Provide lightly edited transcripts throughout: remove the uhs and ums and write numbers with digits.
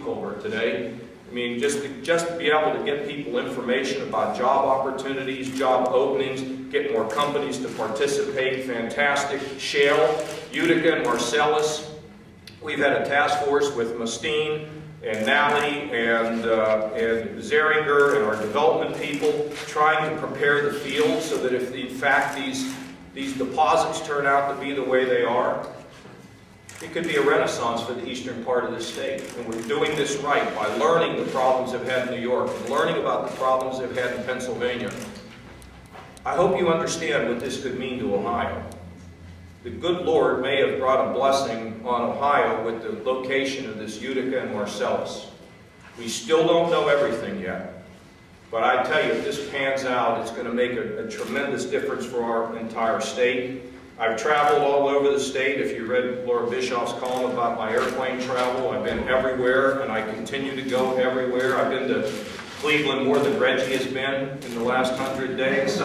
over today. I mean, just to be able to get people information about job opportunities, job openings, get more companies to participate, fantastic. Shale, Utica, and Marcellus. We've had a task force with Mustine and Nally and Zeringer and our development people trying to prepare the field so that if in fact these deposits turn out to be the way they are, it could be a renaissance for the eastern part of the state. And we're doing this right by learning the problems they've had in New York and learning about the problems they've had in Pennsylvania. I hope you understand what this could mean to Ohio. The good Lord may have brought a blessing on Ohio with the location of this Utica and Marcellus. We still don't know everything yet. But I tell you, if this pans out, it's going to make a tremendous difference for our entire state. I've traveled all over the state. If you read Laura Bischoff's column about my airplane travel, I've been everywhere, and I continue to go everywhere. I've been to Cleveland more than Reggie has been in the last 100 days.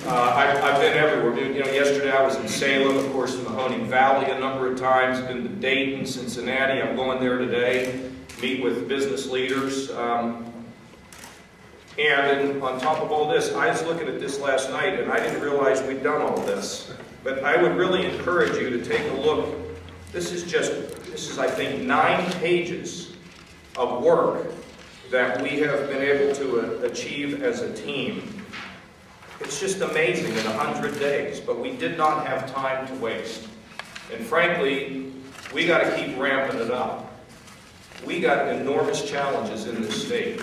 I've been everywhere. You know, yesterday I was in Salem, of course, in Mahoning Valley a number of times. Been to Dayton, Cincinnati. I'm going there today. Meet with business leaders. And on top of all this, I was looking at this last night, and I didn't realize we'd done all this. But I would really encourage you to take a look. This is I think 9 pages of work that we have been able to achieve as a team. It's just amazing in 100 days, but we did not have time to waste. And frankly, we got to keep ramping it up. We got enormous challenges in this state.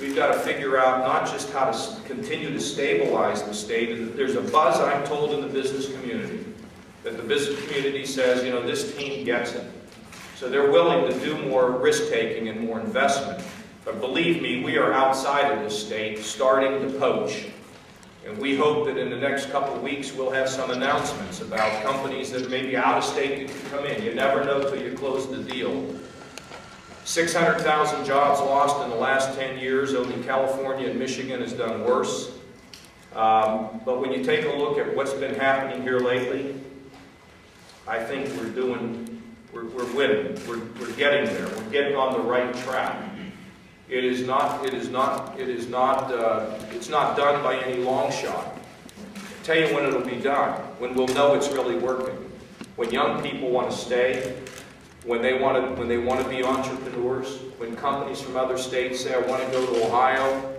We've got to figure out not just how to continue to stabilize the state. And there's a buzz, I'm told, in the business community, that the business community says, you know, this team gets it. So they're willing to do more risk-taking and more investment. But believe me, we are outside of this state, starting to poach. And we hope that in the next couple of weeks we'll have some announcements about companies that may be out of state that can come in. You never know till you close the deal. 600,000 jobs lost in the last 10 years. Only California and Michigan has done worse. But when you take a look at what's been happening here lately, I think we're winning. We're getting there. We're getting on the right track. It's not done by any long shot. I'll tell you when it'll be done, when we'll know it's really working. When young people want to stay, when they want to be entrepreneurs, when companies from other states say, I want to go to Ohio,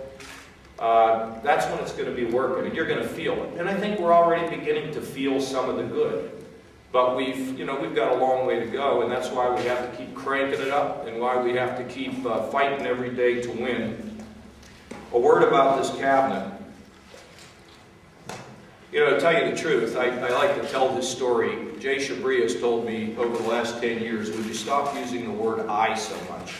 that's when it's going to be working, and you're going to feel it. And I think we're already beginning to feel some of the good. But we've got a long way to go, and that's why we have to keep cranking it up, and why we have to keep fighting every day to win. A word about this cabinet. You know, to tell you the truth, I like to tell this story. Jay Shabria has told me over the last 10 years, would you stop using the word I so much?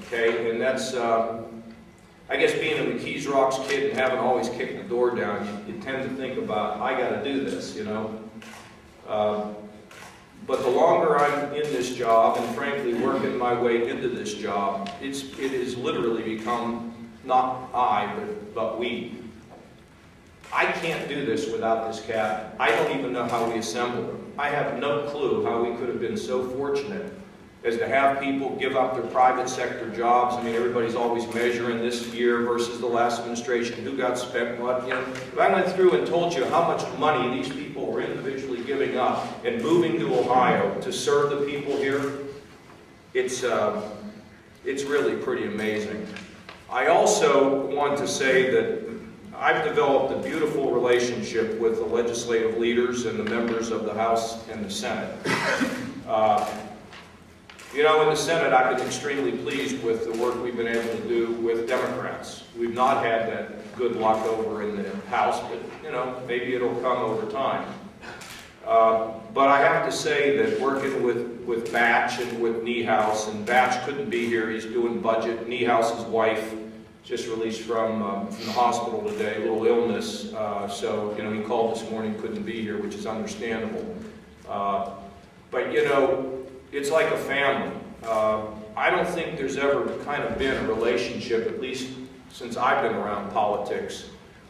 Okay, and that's, I guess being a McKees Rocks kid and having always kicked the door down, you tend to think about, I got to do this, you know. But the longer I'm in this job, and frankly working my way into this job, it has literally become not I, but we. I can't do this without this cabinet. I don't even know how we assembled them. I have no clue how we could have been so fortunate as to have people give up their private sector jobs. I mean, everybody's always measuring this year versus the last administration, who got spent what. You know, if I went through and told you how much money these people were individually giving up and moving to Ohio to serve the people here, it's really pretty amazing. I also want to say that I've developed a beautiful relationship with the legislative leaders and the members of the House and the Senate. You know, in the Senate, I've been extremely pleased with the work we've been able to do with Democrats. We've not had that good luck over in the House, but, you know, maybe it'll come over time. But I have to say that working with Batch and with Niehaus, and Batch couldn't be here, he's doing budget. Niehaus's wife just released from the hospital today, a little illness, so, you know, he called this morning, couldn't be here, which is understandable. But, you know, it's like a family. I don't think there's ever kind of been a relationship, at least since I've been around politics,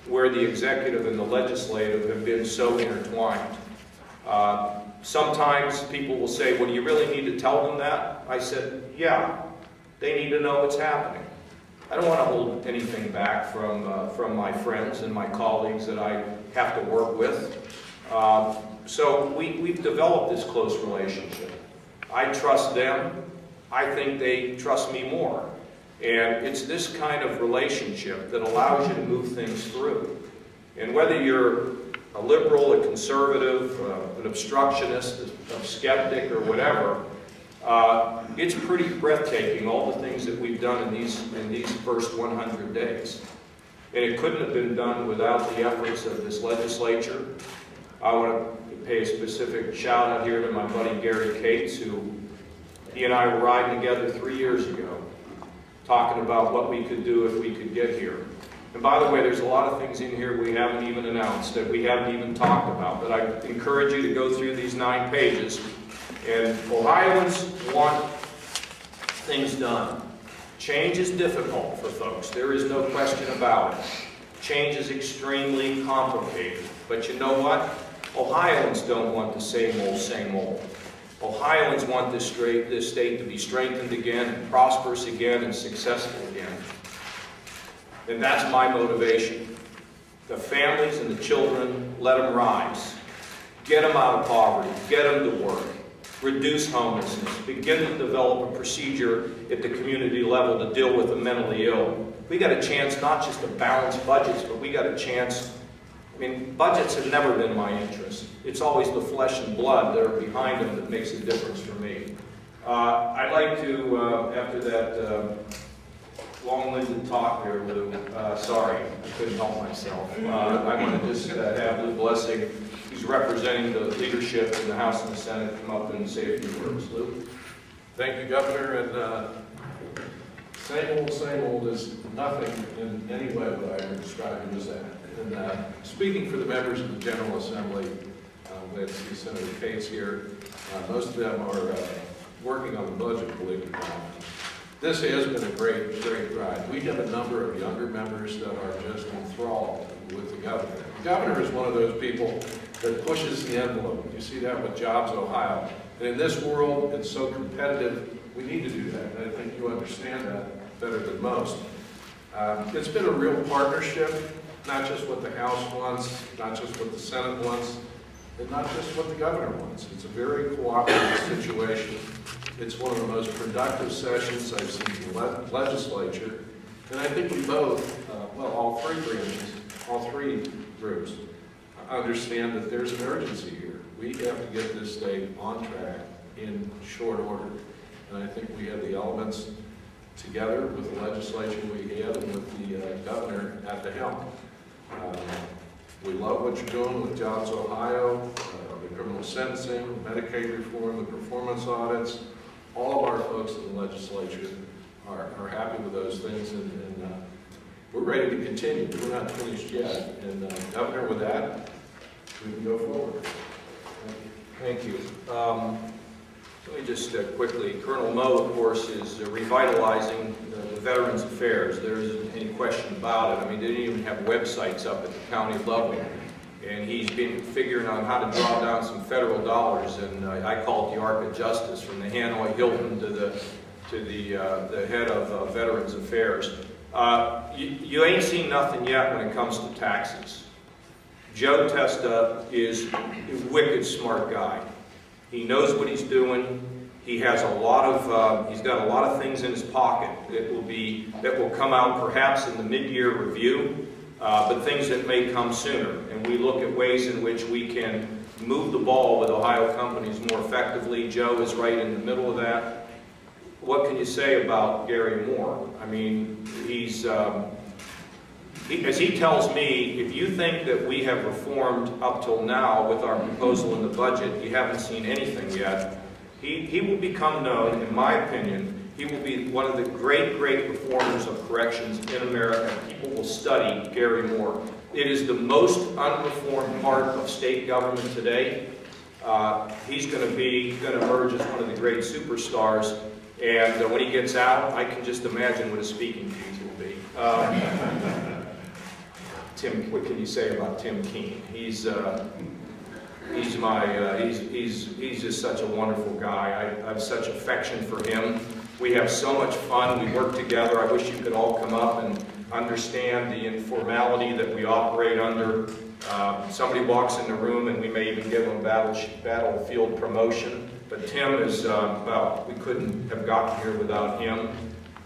where the executive and the legislative have been so intertwined. Sometimes people will say, well, do you really need to tell them that? I said, yeah, they need to know what's happening. I don't want to hold anything back from my friends and my colleagues that I have to work with. So we've developed this close relationship. I trust them. I think they trust me more. And it's this kind of relationship that allows you to move things through. And whether you're a liberal, a conservative, an obstructionist, a skeptic, or whatever, it's pretty breathtaking, all the things that we've done in these first 100 days. And it couldn't have been done without the efforts of this legislature. I want to pay a specific shout out here to my buddy Gary Cates, who he and I were riding together 3 years ago, talking about what we could do if we could get here. And by the way, there's a lot of things in here we haven't even announced, that we haven't even talked about, but I encourage you to go through these 9 pages. And Ohioans want things done. Change is difficult for folks. There is no question about it. Change is extremely complicated. But you know what? Ohioans don't want the same old, same old. Ohioans want this state to be strengthened again, and prosperous again, and successful again. And that's my motivation. The families and the children, let them rise. Get them out of poverty. Get them to work. Reduce homelessness. Begin to develop a procedure at the community level to deal with the mentally ill. We got a chance not just to balance budgets, but we got a chance. I mean, budgets have never been my interest. It's always the flesh and blood that are behind them that makes a difference for me. I'd like to, after that long-winded talk there, Lou, sorry, I couldn't help myself. I want to just have Lou Blessing, who's representing the leadership in the House and the Senate, come up and say a few words. Lou? Thank you, Governor. And same old is nothing in any way what I would describe it as that. And speaking for the members of the General Assembly, I'm glad to see Senator Cates here. Most of them are working on the budget, believe it or not. This has been a great ride. We have a number of younger members that are just enthralled with the governor. The governor is one of those people that pushes the envelope. You see that with Jobs Ohio. And in this world, it's so competitive, we need to do that. And I think you understand that better than most. It's been a real partnership, not just what the House wants, not just what the Senate wants, and not just what the governor wants. It's a very cooperative situation. It's one of the most productive sessions I've seen in the legislature. And I think we both, all three branches, all three groups, understand that there's an urgency here. We have to get this state on track in short order. And I think we have the elements together with the legislature we have and with the governor at the helm. We love what you're doing with Jobs Ohio, the criminal sentencing, Medicaid reform, the performance audits. All of our folks in the legislature are happy with those things, and we're ready to continue. We're not finished yet. And Governor, with that, we can go forward. Thank you. Let me just quickly, Colonel Moe, of course, is revitalizing the Veterans Affairs. There isn't any question about it. I mean, they didn't even have websites up at the county level. And he's been figuring out how to draw down some federal dollars, and I call it the Ark of Justice, from the Hanoi Hilton to the head of Veterans Affairs. You ain't seen nothing yet when it comes to taxes. Joe Testa is a wicked smart guy. He knows what he's doing. He has a lot of he's got a lot of things in his pocket that will come out perhaps in the mid-year review. But things that may come sooner. And we look at ways in which we can move the ball with Ohio companies more effectively. Joe is right in the middle of that. What can you say about Gary Moore? I mean, as he tells me, if you think that we have reformed up till now with our proposal in the budget, you haven't seen anything yet. He will become known, in my opinion, he will be one of the great reformers of corrections in America. People will study Gary Moore. It is the most unreformed part of state government today. He's going to emerge as one of the great superstars. And when he gets out, I can just imagine what his speaking fees will be. Tim, what can you say about Tim Keene? He's my, he's just such a wonderful guy. I have such affection for him. We have so much fun. We work together. I wish you could all come up and understand the informality that we operate under. Somebody walks in the room and we may even give them a battlefield promotion. But Tim is, well, we couldn't have gotten here without him.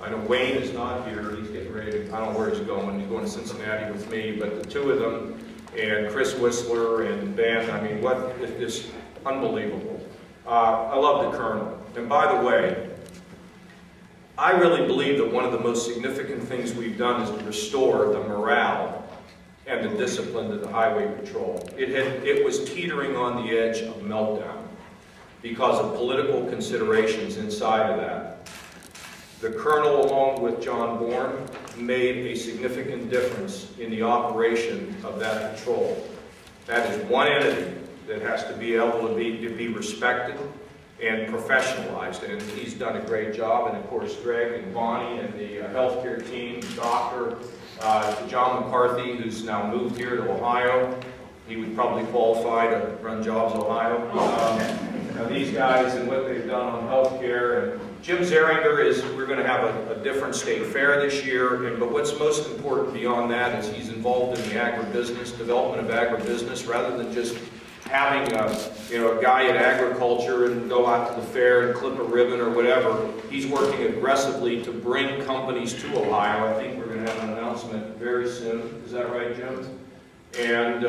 I know Wayne is not here. He's getting ready to, I don't know where he's going. He's going to Cincinnati with me. But the two of them, and Chris Whistler and Ben, I mean, what is unbelievable. I love the Colonel. And by the way, I really believe that one of the most significant things we've done is to restore the morale and the discipline to the Highway Patrol. It was teetering on the edge of meltdown because of political considerations inside of that. The Colonel, along with John Bourne, made a significant difference in the operation of that patrol. That is one entity that has to be able to be respected and professionalized, and he's done a great job. And of course, Greg and Bonnie and the healthcare team, Dr. John McCarthy, who's now moved here to Ohio. He would probably qualify to run Jobs Ohio. These guys and what they've done on healthcare. And Jim Zeringer is, we're going to have a different state fair this year, but what's most important beyond that is he's involved in the agribusiness, development of agribusiness, rather than just having a guy in agriculture and go out to the fair and clip a ribbon or whatever. He's working aggressively to bring companies to Ohio. I think we're going to have an announcement very soon. Is that right, Jim? And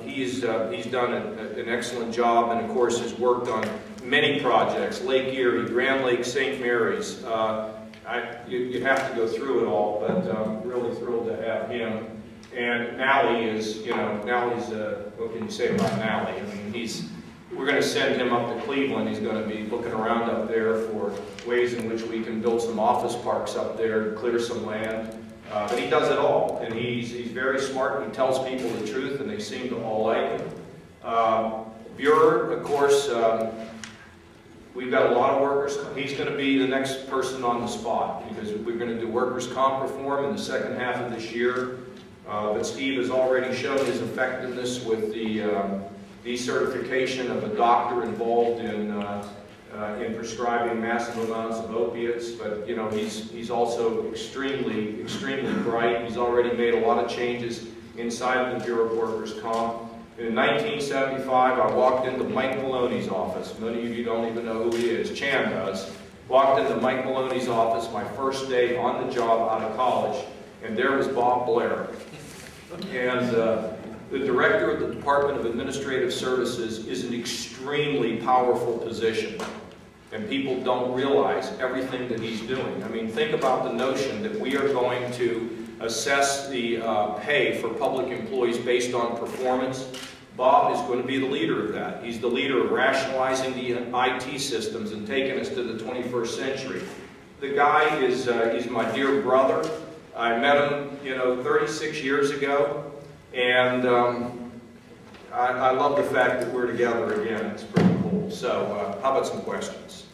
he's done an excellent job, and of course has worked on many projects: Lake Erie, Grand Lake, St. Mary's. You have to go through it all, but I'm really thrilled to have him. And Nally is, Nally's, what can you say about Nally? I mean, we're going to send him up to Cleveland. He's going to be looking around up there for ways in which we can build some office parks up there, clear some land. But he does it all, and he's very smart. He tells people the truth, and they seem to all like him. Buer, of course, we've got a lot of workers. He's going to be the next person on the spot, because we're going to do workers' comp reform in the second half of this year. But Steve has already shown his effectiveness with the decertification of a doctor involved in prescribing massive amounts of opiates. But he's also extremely bright. He's already made a lot of changes inside the Bureau of Workers' Comp. In 1975, I walked into Mike Maloney's office. Many of you don't even know who he is. Chan does. Walked into Mike Maloney's office my first day on the job out of college, and there was Bob Blair. And the director of the Department of Administrative Services is an extremely powerful position, and people don't realize everything that he's doing. I mean, think about the notion that we are going to assess the pay for public employees based on performance. Bob is going to be the leader of that. He's the leader of rationalizing the IT systems and taking us to the 21st century. The guy is he's my dear brother. I met him, 36 years ago, and I love the fact that we're together again. It's pretty cool. So, how about some questions?